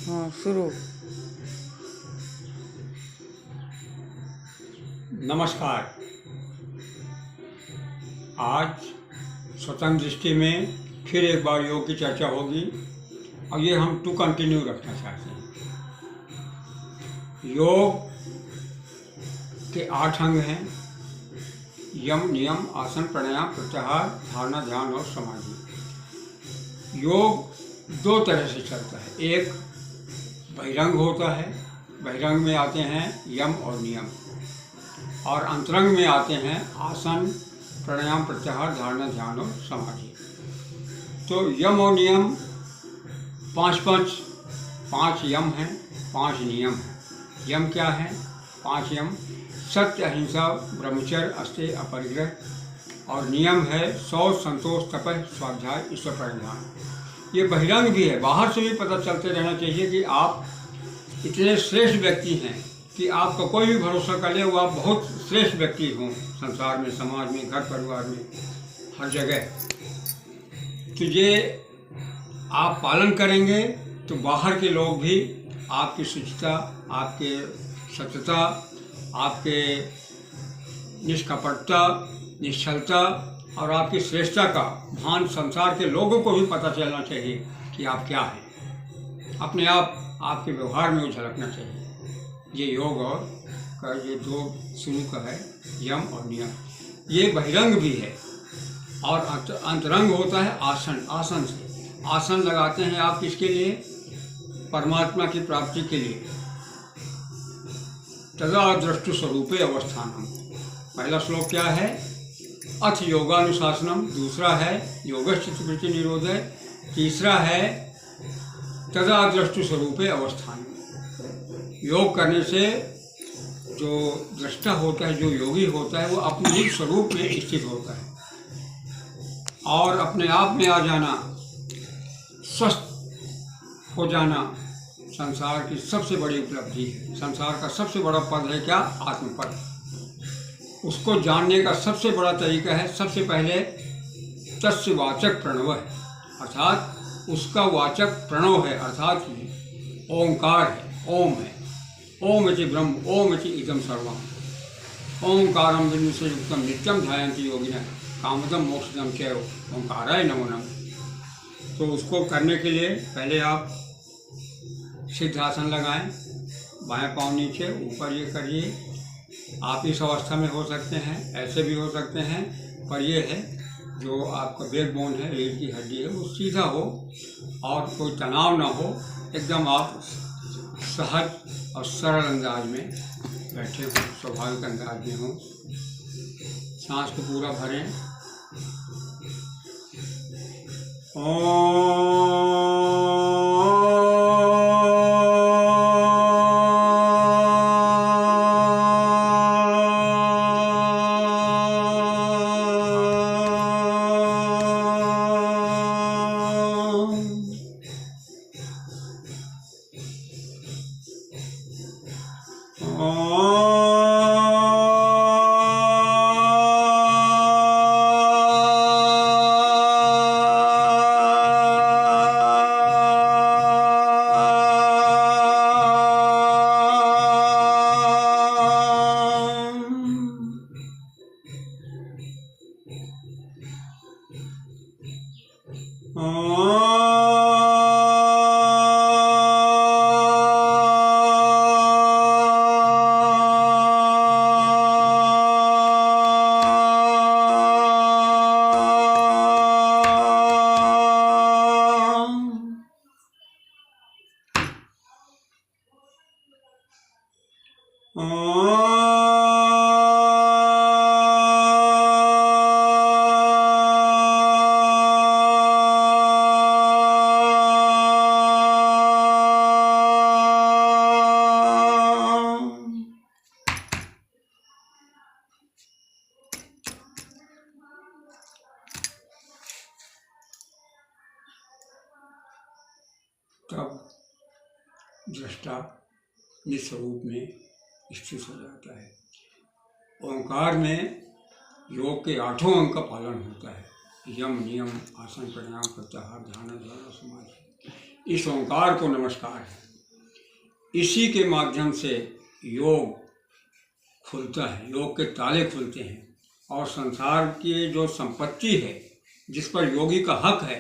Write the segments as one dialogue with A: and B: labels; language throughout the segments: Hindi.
A: हाँ शुरू।
B: नमस्कार। आज स्वतंत्र दृष्टि में फिर एक बार योग की चर्चा होगी और ये हम टू कंटिन्यू रखना चाहते हैं। योग के 8 अंग हैं: यम, नियम, आसन, प्राणायाम, प्रत्याहार, धारणा, ध्यान और समाधि। योग 2 तरह से चलता है। एक बहिरंग होता है, बहिरंग में आते हैं यम और नियम, और अंतरंग में आते हैं आसन, प्राणायाम, प्रत्याहार, धारणा, ध्यान और समाधि। तो यम और नियम 5 यम हैं, 5 नियम हैं। यम क्या है? 5 यम: सत्य, अहिंसा, ब्रह्मचर्य, अस्तेय, अपरिग्रह। और नियम है शौच, संतोष, तपः, स्वाध्याय, ईश्वर परिधान। ये बहिरंग भी है, बाहर से भी पता चलते रहना चाहिए कि आप इतने श्रेष्ठ व्यक्ति हैं कि आपका कोई भी भरोसा कर ले वो आप बहुत श्रेष्ठ व्यक्ति हों, संसार में, समाज में, घर परिवार में, हर जगह। तो ये आप पालन करेंगे तो बाहर के लोग भी आपकी शुचिता, आपके सत्यता, आपके निष्कपटता, निश्चलता और आपकी श्रेष्ठता का भान संसार के लोगों को भी पता चलना चाहिए कि आप क्या हैं। अपने आप आपके व्यवहार में झलकना चाहिए। ये योग और का ये 2 शुरू का है, यम और नियम। ये बहिरंग भी है। और अंतरंग होता है आसन। आसन से आसन लगाते हैं आप किसके लिए? परमात्मा की प्राप्ति के लिए। तदा दृष्टु स्वरूपे अवस्थानम। पहला श्लोक क्या है? अथ योगानुशासनम। दूसरा है योगश्चित्तवृत्ति निरोधः। तीसरा है तदा दृष्टु स्वरूपे अवस्थानम। योग करने से जो दृष्टा होता है, जो योगी होता है, वो अपने ही स्वरूप में स्थित होता है और अपने आप में आ जाना, स्वस्थ हो जाना संसार की सबसे बड़ी उपलब्धि है। संसार का सबसे बड़ा पद है क्या? आत्मपद। उसको जानने का सबसे बड़ा तरीका है, सबसे पहले तस्य वाचक प्रणव है, अर्थात उसका वाचक प्रणव है, अर्थात ओंकार है, ओम है। ओम इति ब्रह्म, ओम इति इदं सर्वम्। ओंकारं बिंदुसे युक्तं नित्यं ध्यायन्ति योगिनः कामदं मोक्षदं चैव ओंकाराय नमो नमः। तो उसको करने के लिए पहले आप सिद्धासन लगाएं, बाएं पाँव नीचे, ऊपर ये करिए। आप इस अवस्था में हो सकते हैं, ऐसे भी हो सकते हैं, पर ये है जो आपका बैकबोन है, रीढ़ की हड्डी है, वो सीधा हो और कोई तनाव ना हो। एकदम आप सहज और सरल अंदाज में बैठे हों, स्वाभाविक अंदाज में हों। सांस को पूरा भरें। तब दृष्टा निस्वरूप में स्थित हो जाता है। ओंकार में योग के 8 अंग का पालन होता है: यम, नियम, आसन, प्राणायाम, प्रत्याहार, ध्यान, समाधि। इस ओंकार को नमस्कार है। इसी के माध्यम से योग खुलता है, योग के ताले खुलते हैं, और संसार की जो संपत्ति है जिस पर योगी का हक है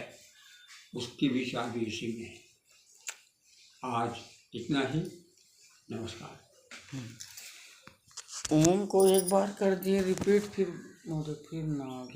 B: उसकी भी चाबी इसी में है। आज इतना ही, नमस्कार।
A: ओम को एक बार कर दिए रिपीट, फिर ना आगे।